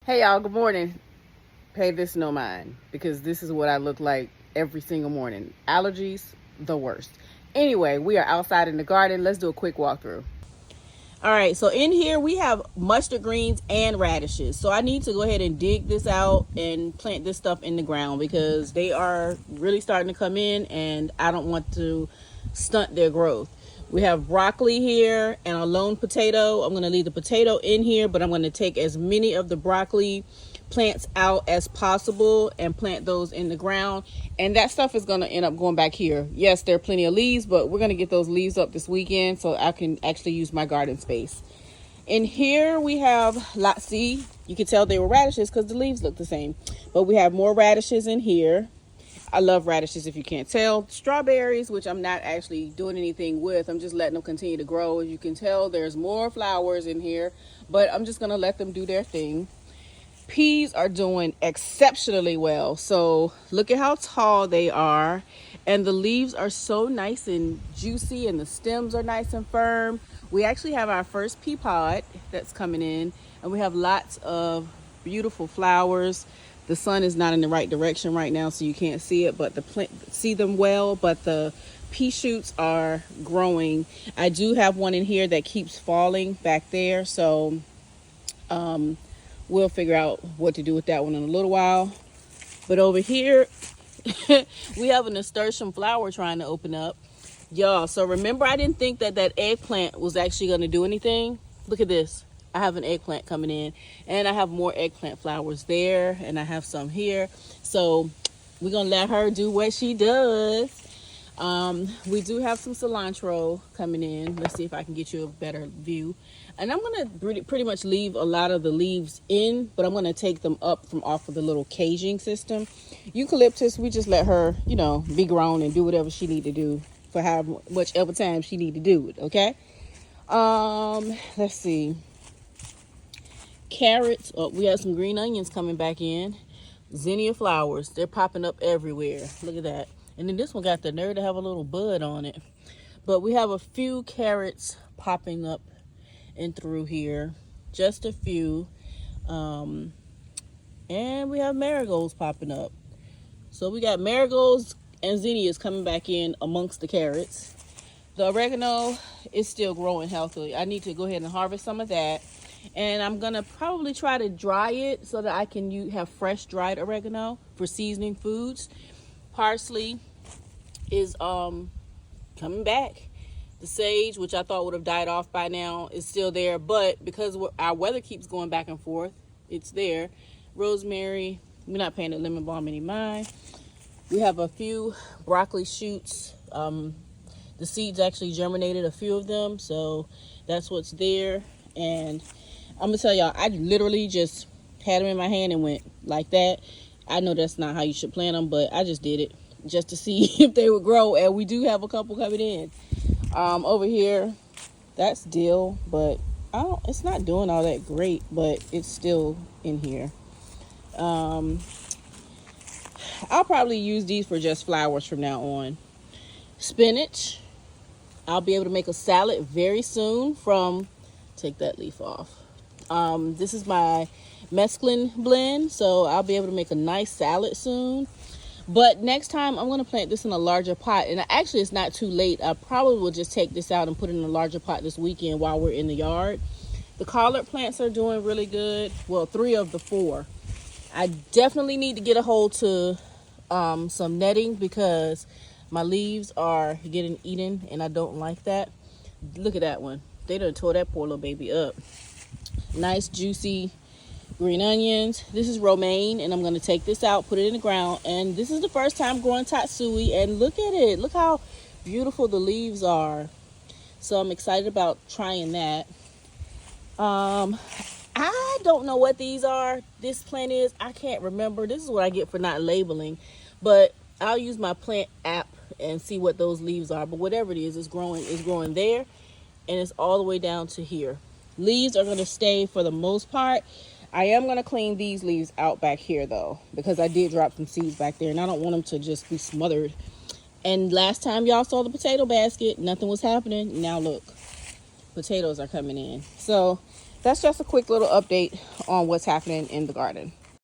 Hey y'all, good morning. Pay this no mind because this is what I look like every single morning. Allergies, the worst. Anyway, we are outside in the garden. Let's do a quick walkthrough. All right, so in here we have mustard greens and radishes. So I need to go ahead and dig this out and plant this stuff in the ground because they are really starting to come in and I don't want to stunt their growth. We have broccoli here and a lone potato. I'm going to leave the potato in here, but I'm going to take as many of the broccoli plants out as possible and plant those in the ground. And that stuff is going to end up going back here. Yes, there are plenty of leaves, but we're going to get those leaves up this weekend so I can actually use my garden space. In here we have see, you can tell they were radishes because the leaves look the same, but we have more radishes in here. I love radishes if you can't tell. Strawberries, which I'm not actually doing anything with. I'm just letting them continue to grow. As you can tell, there's more flowers in here, but I'm just going to let them do their thing. Peas are doing exceptionally well. So look at how tall they are. And the leaves are so nice and juicy and the stems are nice and firm. We actually have our first pea pod that's coming in and we have lots of beautiful flowers. The sun is not in the right direction right now, so you can't see it, but see them well, but the pea shoots are growing. I do have one in here that keeps falling back there, so we'll figure out what to do with that one in a little while. But over here, we have a nasturtium flower trying to open up. Y'all, so remember I didn't think that eggplant was actually going to do anything. Look at this. I have an eggplant coming in and I have more eggplant flowers there and I have some here. So we're going to let her do what she does. We do have some cilantro coming in. Let's see if I can get you a better view. And I'm going to pretty much leave a lot of the leaves in, but I'm going to take them up from off of the little caging system. Eucalyptus, we just let her, be grown and do whatever she need to do for how much ever time she need to do it. Okay. Let's see. Carrots. Oh, we have some green onions coming back in. Zinnia flowers. They're popping up everywhere. Look at that. And then this one got the nerve to have a little bud on it. But we have a few carrots popping up and through here. Just a few. And we have marigolds popping up. So we got marigolds and zinnias coming back in amongst the carrots. The oregano is still growing healthily. I need to go ahead and harvest some of that. And I'm going to probably try to dry it so that I can have fresh dried oregano for seasoning foods. Parsley is coming back. The sage, which I thought would have died off by now, is still there. But because our weather keeps going back and forth, it's there. Rosemary, we're not paying the lemon balm any mind. We have a few broccoli shoots. The seeds actually germinated, a few of them. So that's what's there. And I'm gonna tell y'all, I literally just had them in my hand and went like that. I know that's not how you should plant them, but I just did it just to see if they would grow. And we do have a couple coming in. Over here, that's dill, but it's not doing all that great, but it's still in here. I'll probably use these for just flowers from now on. Spinach. I'll be able to make a salad very soon take that leaf off. This is my mesclun blend, so I'll be able to make a nice salad soon. But next time I'm going to plant this in a larger pot, and actually it's not too late. I probably will just take this out and put it in a larger pot this weekend while we're in the yard. The collard plants are doing really good. Well, 3 of the 4. I definitely need to get a hold to some netting because my leaves are getting eaten and I don't like that. Look at that one. They done tore that poor little baby up. Nice juicy green onions. This is romaine and I'm going to take this out, put it in the ground, and this is the first time growing tatsui, and look at it. Look how beautiful the leaves are. So I'm excited about trying that. I don't know what these are. This plant is. I can't remember. This is what I get for not labeling, but I'll use my plant app and see what those leaves are. But whatever it is, it's growing there, and it's all the way down to here. Leaves are going to stay for the most part. I am going to clean these leaves out back here though, because I did drop some seeds back there and I don't want them to just be smothered. And last time y'all saw the potato basket, nothing was happening. Now look, potatoes are coming in. So that's just a quick little update on what's happening in the garden.